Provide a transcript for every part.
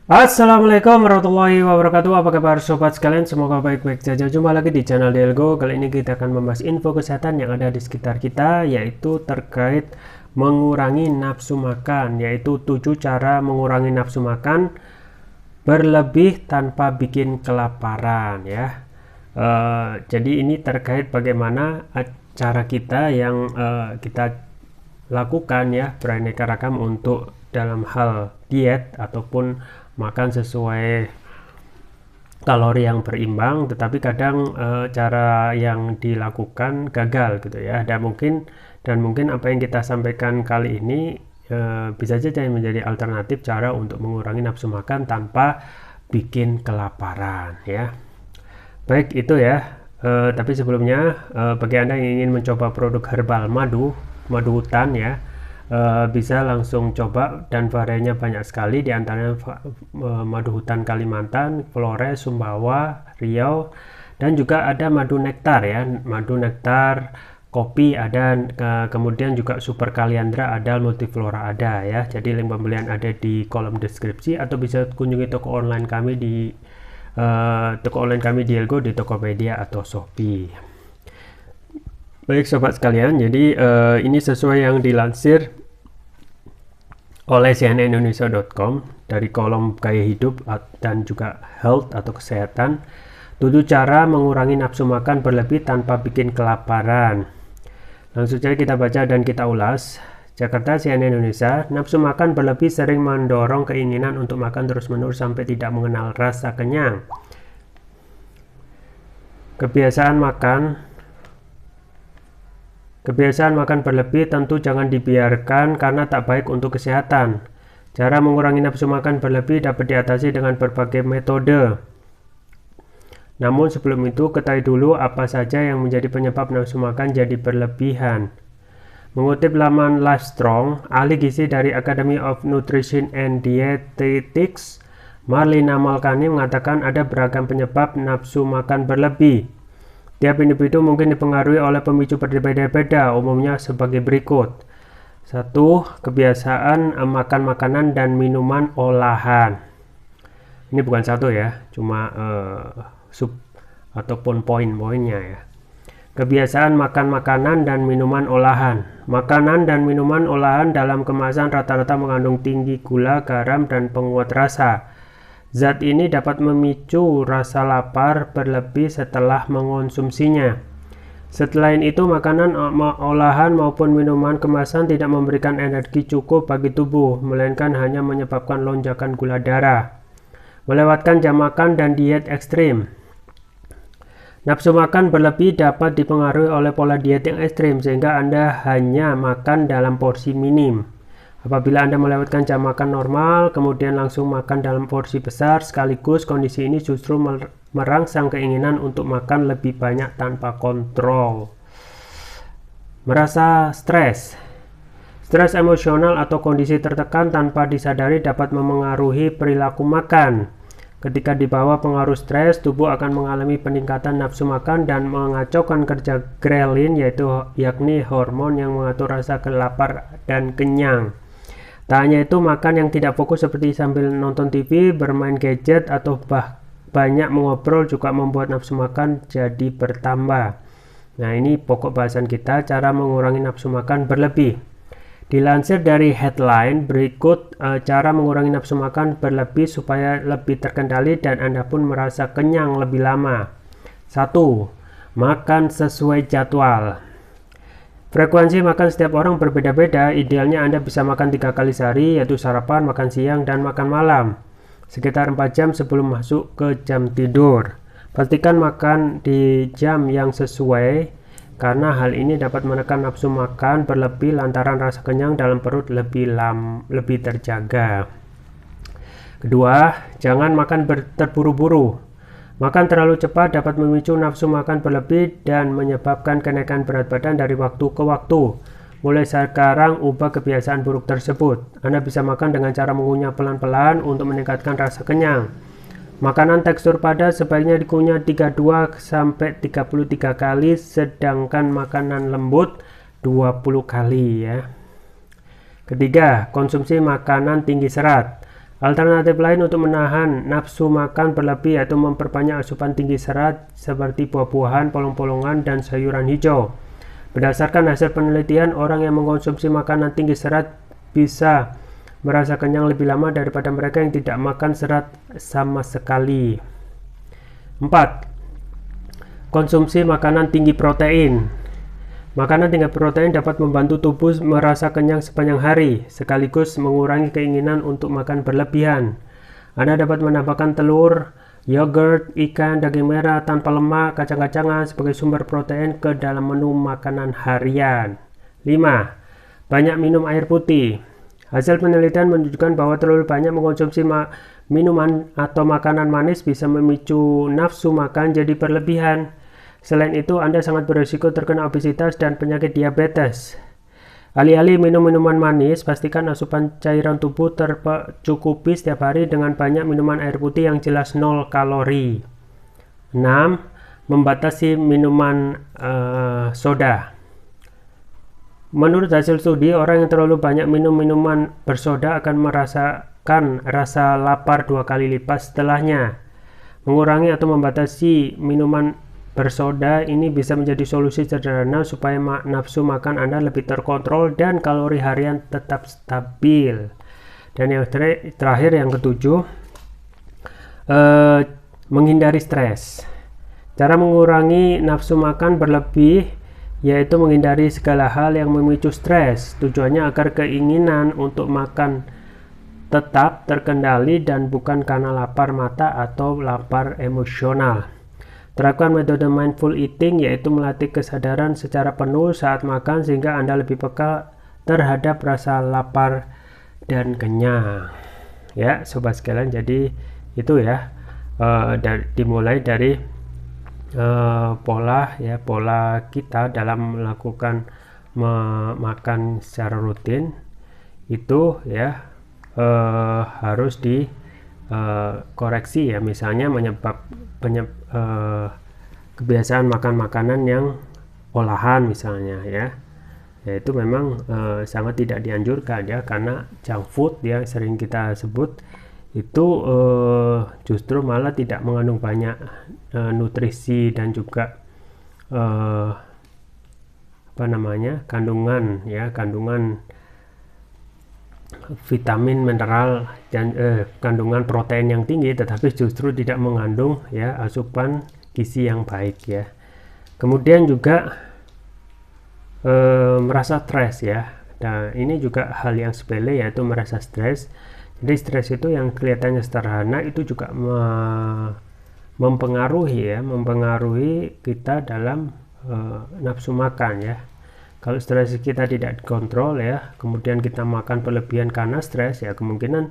Assalamualaikum warahmatullahi wabarakatuh. Apa kabar sobat sekalian? Semoga baik-baik saja. Jumpa lagi di channel Delgo. Kali ini kita akan membahas info kesehatan yang ada di sekitar kita, yaitu terkait mengurangi nafsu makan, yaitu 7 cara mengurangi nafsu makan berlebih tanpa bikin kelaparan ya. Jadi ini terkait bagaimana cara kita yang kita lakukan ya, beraneka ragam untuk dalam hal diet ataupun makan sesuai kalori yang berimbang, tetapi kadang cara yang dilakukan gagal gitu ya. Dan mungkin apa yang kita sampaikan kali ini bisa saja menjadi alternatif cara untuk mengurangi nafsu makan tanpa bikin kelaparan ya. Baik, itu ya. Tapi sebelumnya bagi Anda yang ingin mencoba produk herbal madu hutan ya, bisa langsung coba, dan variannya banyak sekali, diantaranya madu hutan Kalimantan, Flores, Sumbawa, Riau, dan juga ada madu nektar ya, madu nektar kopi ada, kemudian juga super kaliandra ada, multiflora ada ya. Jadi link pembelian ada di kolom deskripsi, atau bisa kunjungi toko online kami di Delgo di Tokopedia atau Shopee. Baik sobat sekalian, jadi ini sesuai yang dilansir oleh cnnindonesia.com dari kolom gaya hidup dan juga health atau kesehatan. 7 cara mengurangi nafsu makan berlebih tanpa bikin kelaparan. Langsung saja kita baca dan kita ulas. Jakarta, CNN Indonesia. Nafsu makan berlebih sering mendorong keinginan untuk makan terus-menerus sampai tidak mengenal rasa kenyang. Kebiasaan makan berlebih tentu jangan dibiarkan karena tak baik untuk kesehatan. Cara mengurangi nafsu makan berlebih dapat diatasi dengan berbagai metode. Namun sebelum itu, ketahui dulu apa saja yang menjadi penyebab nafsu makan jadi berlebihan. Mengutip laman Livestrong, ahli gizi dari Academy of Nutrition and Dietetics, Marlina Malkani mengatakan ada beragam penyebab nafsu makan berlebih. Tiap individu mungkin dipengaruhi oleh pemicu berbeda-beda, umumnya sebagai berikut. 1. Kebiasaan makan makanan dan minuman olahan. Ini bukan satu ya, cuma sub ataupun poin-poinnya ya. Kebiasaan makan makanan dan minuman olahan. Makanan dan minuman olahan dalam kemasan rata-rata mengandung tinggi gula, garam, dan penguat rasa. Zat ini dapat memicu rasa lapar berlebih setelah mengonsumsinya. Selain itu, makanan olahan maupun minuman kemasan tidak memberikan energi cukup bagi tubuh, melainkan hanya menyebabkan lonjakan gula darah. Melewatkan jam makan dan diet ekstrim. Nafsu makan berlebih dapat dipengaruhi oleh pola diet yang ekstrim, sehingga Anda hanya makan dalam porsi minim. Apabila Anda melewatkan jam makan normal, kemudian langsung makan dalam porsi besar sekaligus, kondisi ini justru merangsang keinginan untuk makan lebih banyak tanpa kontrol. Merasa stres. Stres emosional atau kondisi tertekan tanpa disadari dapat memengaruhi perilaku makan. Ketika di bawah pengaruh stres, tubuh akan mengalami peningkatan nafsu makan dan mengacaukan kerja grelin, yakni hormon yang mengatur rasa lapar dan kenyang. Tak hanya itu, makan yang tidak fokus seperti sambil nonton TV, bermain gadget, atau banyak mengobrol juga membuat nafsu makan jadi bertambah. Nah, ini pokok bahasan kita, cara mengurangi nafsu makan berlebih. Dilansir dari headline, berikut cara mengurangi nafsu makan berlebih supaya lebih terkendali dan Anda pun merasa kenyang lebih lama. 1. Makan sesuai jadwal. Frekuensi makan setiap orang berbeda-beda. Idealnya Anda bisa makan 3 kali sehari, yaitu sarapan, makan siang, dan makan malam, sekitar 4 jam sebelum masuk ke jam tidur. Pastikan makan di jam yang sesuai, karena hal ini dapat menekan nafsu makan berlebih lantaran rasa kenyang dalam perut lebih terjaga. Kedua, jangan makan terburu-buru. Makan terlalu cepat dapat memicu nafsu makan berlebih dan menyebabkan kenaikan berat badan dari waktu ke waktu. Mulai sekarang, ubah kebiasaan buruk tersebut. Anda bisa makan dengan cara mengunyah pelan-pelan untuk meningkatkan rasa kenyang. Makanan tekstur padat sebaiknya dikunyah 32-33 kali, sedangkan makanan lembut 20 kali ya. Ketiga, konsumsi makanan tinggi serat. Alternatif lain untuk menahan nafsu makan berlebih yaitu memperbanyak asupan tinggi serat seperti buah-buahan, polong-polongan, dan sayuran hijau. Berdasarkan hasil penelitian, orang yang mengkonsumsi makanan tinggi serat bisa merasa kenyang lebih lama daripada mereka yang tidak makan serat sama sekali. 4. Konsumsi makanan tinggi protein. Makanan tinggi protein dapat membantu tubuh merasa kenyang sepanjang hari, sekaligus mengurangi keinginan untuk makan berlebihan. Anda dapat menambahkan telur, yogurt, ikan, daging merah tanpa lemak, kacang-kacangan sebagai sumber protein ke dalam menu makanan harian. 5. Banyak minum air putih. Hasil penelitian menunjukkan bahwa terlalu banyak mengkonsumsi minuman atau makanan manis bisa memicu nafsu makan jadi berlebihan. Selain itu, Anda sangat berisiko terkena obesitas dan penyakit diabetes. Alih-alih minum minuman manis, pastikan asupan cairan tubuh tercukupi setiap hari dengan banyak minuman air putih yang jelas 0 kalori. 6. Membatasi minuman soda. Menurut hasil studi, orang yang terlalu banyak minum minuman bersoda akan merasakan rasa lapar 2 kali lipat setelahnya. Mengurangi atau membatasi minuman bersoda ini bisa menjadi solusi sederhana supaya nafsu makan Anda lebih terkontrol dan kalori harian tetap stabil. Dan yang terakhir, yang ketujuh, menghindari stres. Cara mengurangi nafsu makan berlebih yaitu menghindari segala hal yang memicu stres. Tujuannya agar keinginan untuk makan tetap terkendali dan bukan karena lapar mata atau lapar emosional. Terapkan metode mindful eating, yaitu melatih kesadaran secara penuh saat makan sehingga Anda lebih peka terhadap rasa lapar dan kenyang. Ya, sobat sekalian, jadi itu ya, dimulai dari pola kita dalam melakukan makan secara rutin itu ya harus dikoreksi ya, misalnya kebiasaan makan makanan yang olahan misalnya ya, itu memang sangat tidak dianjurkan ya, karena junk food yang sering kita sebut itu justru malah tidak mengandung banyak nutrisi dan juga kandungan vitamin, mineral, dan kandungan protein yang tinggi, tetapi justru tidak mengandung ya asupan gizi yang baik ya. Kemudian juga merasa stres ya. Nah, ini juga hal yang sepele, yaitu merasa stres. Jadi stres itu yang kelihatannya sederhana itu juga mempengaruhi kita dalam nafsu makan ya. Kalau stres kita tidak dikontrol ya, kemudian kita makan berlebihan karena stres ya, kemungkinan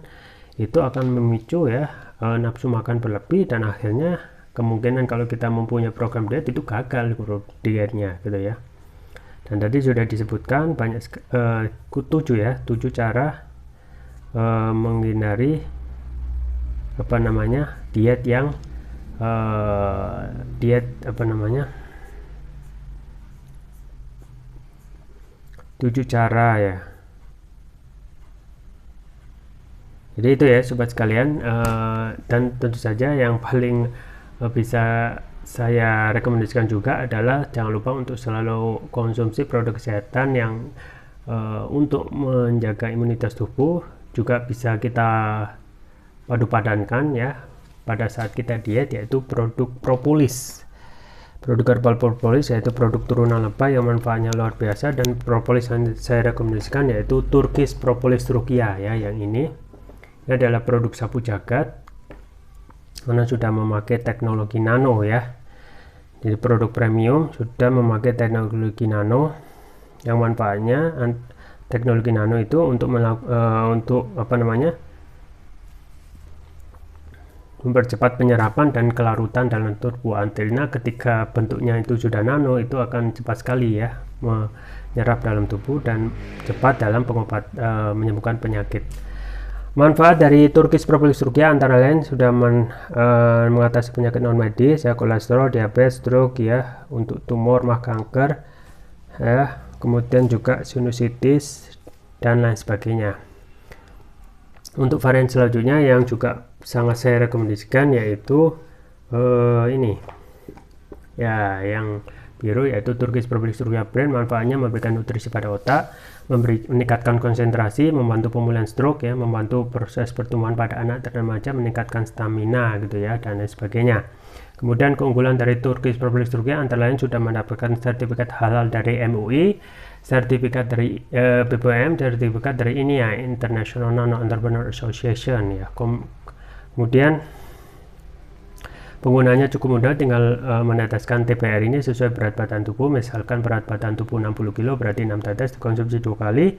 itu akan memicu ya nafsu makan berlebih, dan akhirnya kemungkinan kalau kita mempunyai program diet itu gagal dietnya gitu ya. Dan tadi sudah disebutkan banyak 7 cara menghindari diet yang 7 cara ya. Jadi itu ya sobat sekalian, dan tentu saja yang paling bisa saya rekomendasikan juga adalah jangan lupa untuk selalu konsumsi produk kesehatan yang untuk menjaga imunitas tubuh, juga bisa kita padu-padankan ya pada saat kita diet, yaitu produk propolis. Produk herbal propolis yaitu produk turunan lebah yang manfaatnya luar biasa, dan propolis yang saya rekomendasikan yaitu Turkish Propolis Rukia ya. Yang ini adalah produk sapu jagat karena sudah memakai teknologi nano ya. Jadi produk premium sudah memakai teknologi nano yang manfaatnya teknologi nano itu untuk mempercepat penyerapan dan kelarutan dalam tubuh. Artinya ketika bentuknya itu sudah nano, itu akan cepat sekali ya menyerap dalam tubuh dan cepat dalam menyembuhkan penyakit. Manfaat dari Turkish Propolis Rukia antara lain sudah mengatasi penyakit non medis ya, kolesterol, diabetes, stroke ya, untuk tumor, mah kanker ya, kemudian juga sinusitis dan lain sebagainya. Untuk varian selanjutnya yang juga sangat saya rekomendasikan yaitu ini ya, yang biru, yaitu Turkish Probiotics Rukia Brand. Manfaatnya memberikan nutrisi pada otak, meningkatkan konsentrasi, membantu pemulihan stroke ya, membantu proses pertumbuhan pada anak dan remaja, meningkatkan stamina gitu ya, dan lain sebagainya. Kemudian keunggulan dari Turkish Probiotics Rukia antara lain sudah mendapatkan sertifikat halal dari MUI, sertifikat dari BPOM, sertifikat dari ini ya, International Non-Entrepreneur Association ya. Kemudian penggunanya cukup mudah, tinggal meneteskan TPR ini sesuai berat badan tubuh. Misalkan berat badan tubuh 60 kg, berarti 6 tetes, dikonsumsi 2 kali.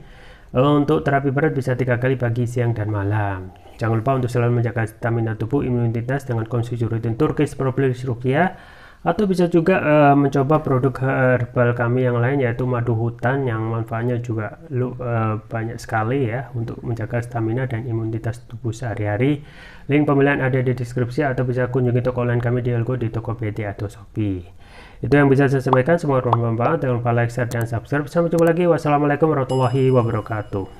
Untuk terapi berat bisa 3 kali pagi, siang, dan malam. Jangan lupa untuk selalu menjaga stamina tubuh, imunitas dengan konsumsi rutin Turkish Probiotics Rukia. Atau bisa juga mencoba produk herbal kami yang lain, yaitu madu hutan, yang manfaatnya juga banyak sekali ya untuk menjaga stamina dan imunitas tubuh sehari-hari. Link pembelian ada di deskripsi, atau bisa kunjungi toko online kami di Elgo, di Tokopedia atau Shopee. Itu yang bisa saya sampaikan. Semoga bermanfaat. Jangan lupa like, share, dan subscribe. Sampai jumpa lagi. Wassalamualaikum warahmatullahi wabarakatuh.